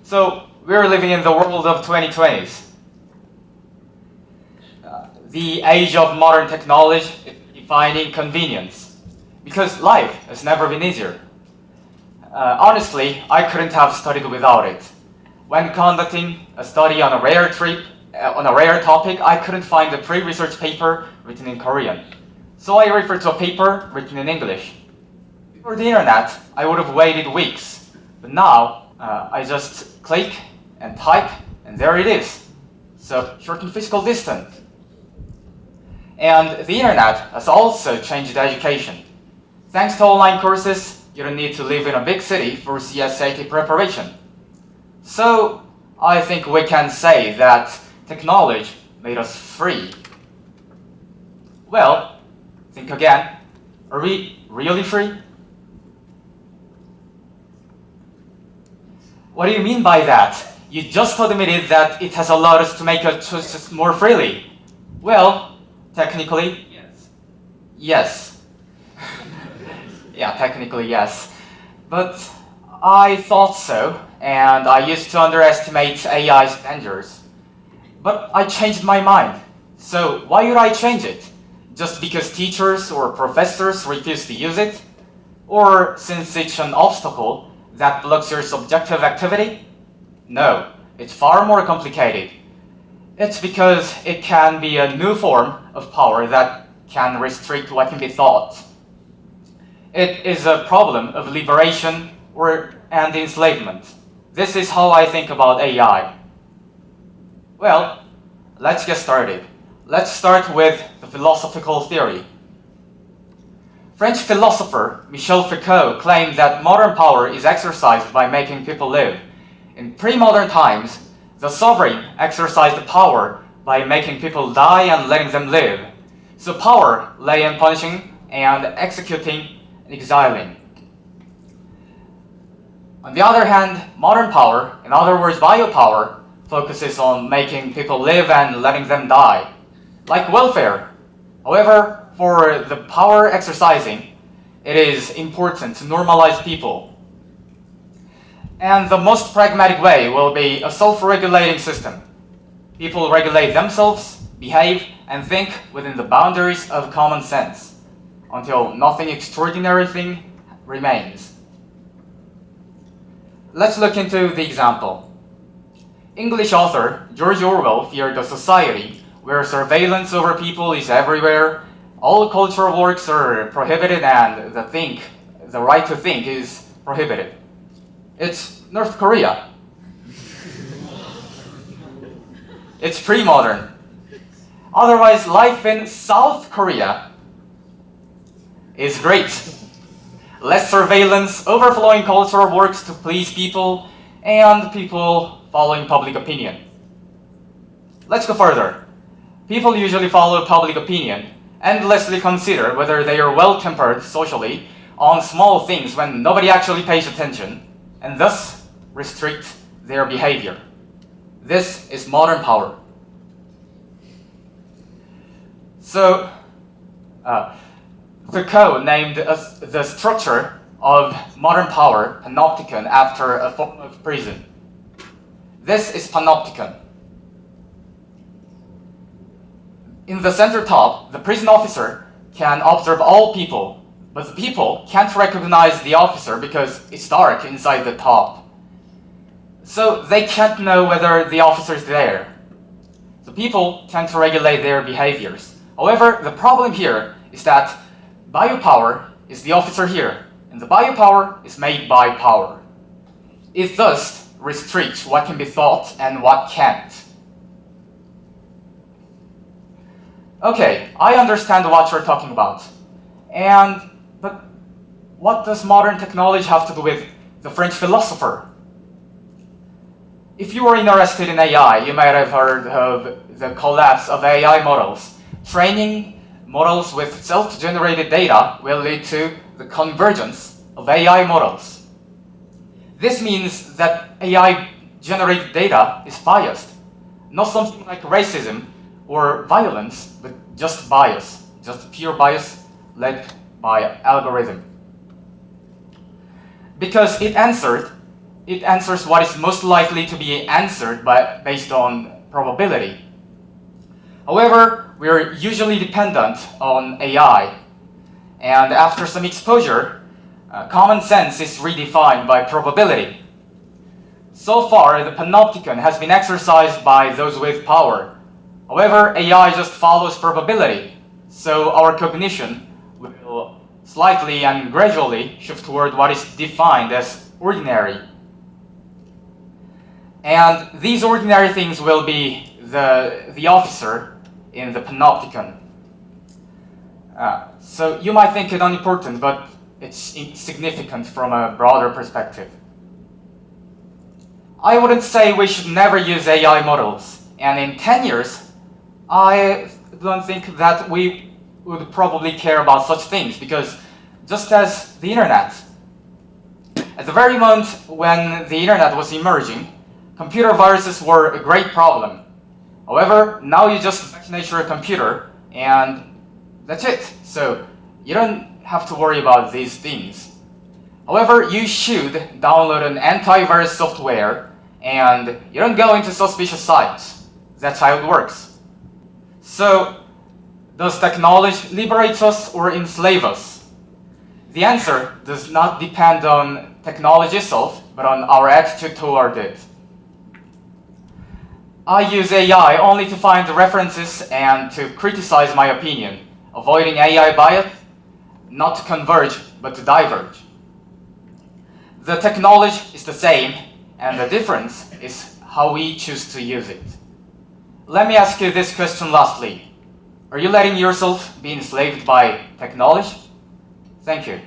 So we're living in the world of 2020s. The age of modern technology is defining convenience, because life has never been easier. Honestly, I couldn't have studied without it. When conducting a study on a rare topic, I couldn't find a pre-research paper written in Korean. So I referred to a paper written in English. Before the internet, I would have waited weeks. But now, I just click and type, and there it is. So, shorten physical distance. And the internet has also changed education. Thanks to online courses, you don't need to live in a big city for CSAT preparation. So, I think we can say that technology made us free. Well, think again. Are we really free? What do you mean by that? You just admitted that it has allowed us to make our choices more freely. Well, technically, yes. Yes. Yeah, technically, yes. But I thought so, and I used to underestimate AI's dangers. But I changed my mind. So why would I change it? Just because teachers or professors refuse to use it? Or since it's an obstacle that blocks your subjective activity? No, it's far more complicated. It's because it can be a new form of power that can restrict what can be thought. It is a problem of liberation and enslavement. This is how I think about AI. Well, let's get started. Let's start with the philosophical theory. French philosopher Michel Foucault claimed that modern power is exercised by making people live. In pre-modern times, the sovereign exercised power by making people die and letting them live. So power lay in punishing and executing and exiling. On the other hand, modern power, in other words biopower, focuses on making people live and letting them die, like welfare. However, for the power exercising, it is important to normalize people. And the most pragmatic way will be a self-regulating system. People regulate themselves, behave, and think within the boundaries of common sense, until nothing extraordinary remains. Let's look into the example. English author George Orwell feared a society where surveillance over people is everywhere, all cultural works are prohibited, and the right to think is prohibited. It's North Korea. It's pre-modern. Otherwise, life in South Korea is great. Less surveillance, overflowing cultural works to please people, and people following public opinion. Let's go further. People usually follow public opinion, endlessly consider whether they are well-tempered socially on small things when nobody actually pays attention, and thus restrict their behavior. This is modern power. So, Foucault named the structure of modern power panopticon after a form of prison. This is panopticon. In the center top, the prison officer can observe all people, but the people can't recognize the officer because it's dark inside the top. So they can't know whether the officer is there. So people tend to regulate their behaviors. However, the problem here is that biopower is the officer here, and the biopower is made by power. It thus restricts what can be thought and what can't. Okay, I understand what you're talking about. But what does modern technology have to do with the French philosopher? If you are interested in AI, you might have heard of the collapse of AI models. Training models with self-generated data will lead to the convergence of AI models. This means that AI-generated data is biased, not something like racism or violence, but just bias, just pure bias led by algorithm. Because it answered it answers what is most likely to be answered based on probability. However, we are usually dependent on AI, and after some exposure, common sense is redefined by probability. So far, the panopticon has been exercised by those with power. However, AI just follows probability, so our cognition will slightly and gradually shift toward what is defined as ordinary. And these ordinary things will be the officer in the panopticon. So you might think it unimportant, but it's insignificant from a broader perspective. I wouldn't say we should never use AI models, and in 10 years, I don't think that we would probably care about such things, because just as the internet, at the very moment when the internet was emerging, computer viruses were a great problem. However, now you just vaccinate your computer and that's it. So you don't have to worry about these things. However, you should download an antivirus software and you don't go into suspicious sites. That's how it works. So, does technology liberate us or enslave us? The answer does not depend on technology itself, but on our attitude toward it. I use AI only to find the references and to criticize my opinion, avoiding AI bias, not to converge, but to diverge. The technology is the same, and the difference is how we choose to use it. Let me ask you this question lastly. Are you letting yourself be enslaved by technology? Thank you.